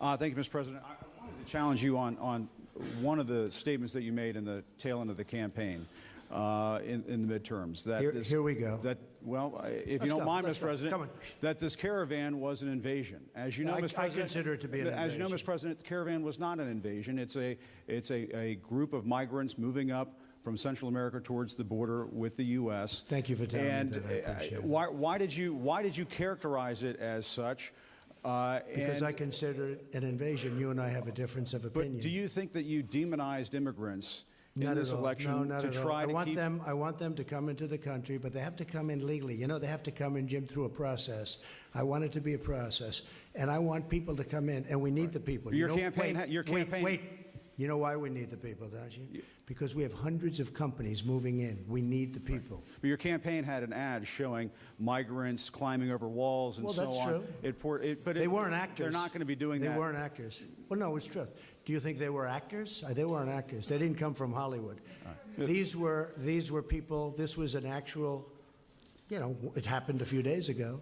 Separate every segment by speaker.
Speaker 1: Thank you, Mr. President. I wanted to challenge you on one of the statements that you made in the tail end of the campaign in the midterms.
Speaker 2: Here we go.
Speaker 1: If you don't mind, Mr. President, that this caravan was an invasion. As you know, Mr. President,
Speaker 2: I consider it to be an invasion.
Speaker 1: As you know, Mr. President, the caravan was not an invasion. It's a group of migrants moving up from Central America towards the border with the U.S.
Speaker 2: Thank you for telling me that. I appreciate it.
Speaker 1: Why did you characterize it as such?
Speaker 2: Because I consider it an invasion. You and I have a difference of opinion.
Speaker 1: But do you think that you demonized immigrants in this election
Speaker 2: No, not
Speaker 1: to
Speaker 2: at
Speaker 1: try
Speaker 2: all.
Speaker 1: to keep them?
Speaker 2: I want them to come into the country, but they have to come in legally. You know, they have to come in, Jim, through a process. I want it to be a process, and I want people to come in, and we need the people.
Speaker 1: Your campaign.
Speaker 2: Wait. You know why we need the people, don't you? Because we have hundreds of companies moving in. We need the people.
Speaker 1: But your campaign had an ad showing migrants climbing over walls and so on.
Speaker 2: Well, that's true. But they weren't actors.
Speaker 1: They're not going to be doing that.
Speaker 2: They weren't actors. Well, no, it's true. Do you think they were actors? They weren't actors. They didn't come from Hollywood. Right. These were people. This was an actual, it happened a few days ago.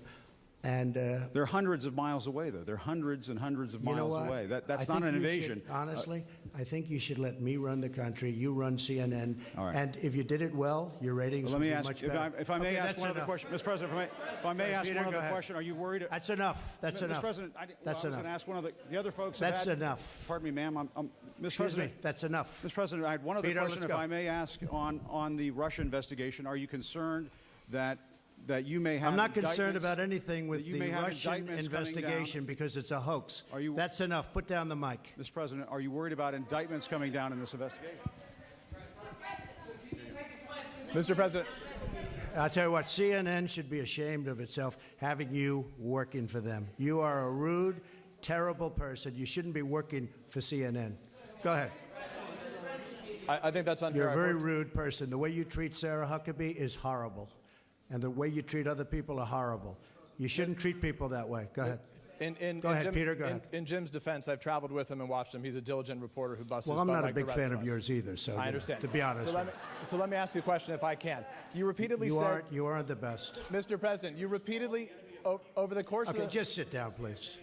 Speaker 2: And
Speaker 1: they're hundreds of miles away, though. They're hundreds and hundreds of miles away. That's not an invasion.
Speaker 2: Honestly, I think you should let me run the country. You run CNN.
Speaker 1: All right.
Speaker 2: And if you did it well, your ratings would be much better.
Speaker 1: If I may ask one other question, Mr. President. If I may ask one other question, are you worried?
Speaker 2: That's enough. That's enough.
Speaker 1: Mr. President,
Speaker 2: that's enough.
Speaker 1: I was going to ask one of the other folks.
Speaker 2: That's enough.
Speaker 1: Pardon me, ma'am. Mr. President,
Speaker 2: that's enough.
Speaker 1: Mr. President, I had one other question, if I may ask, on the Russia investigation. Are you concerned that you may have?
Speaker 2: I'm not concerned about anything with the Russian investigation because it's a hoax. That's enough. Put down the mic.
Speaker 1: Mr. President, are you worried about indictments coming down in this investigation?
Speaker 3: Mr. President.
Speaker 2: I'll tell you what, CNN should be ashamed of itself having you working for them. You are a rude, terrible person. You shouldn't be working for CNN. Go ahead.
Speaker 3: I think that's unfair.
Speaker 2: You're a very rude person. The way you treat Sarah Huckabee is horrible. And the way you treat other people are horrible. You shouldn't treat people that way. Go ahead. Go ahead, Peter. Go ahead.
Speaker 3: In Jim's defense, I've traveled with him and watched him. He's a diligent reporter who busts his
Speaker 2: butt.
Speaker 3: Well, I'm
Speaker 2: not a big fan of yours either, so
Speaker 3: I understand.
Speaker 2: To be honest.
Speaker 3: So let me ask you a question, if I can. You repeatedly said
Speaker 2: you aren't the best,
Speaker 3: Mr. President. You repeatedly, over the course of the
Speaker 2: just sit down, please.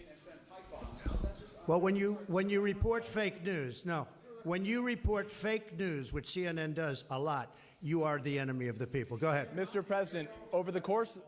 Speaker 2: Well, when you report fake news, when you report fake news, which CNN does a lot, you are the enemy of the people. Go ahead.
Speaker 3: Mr. President, over the course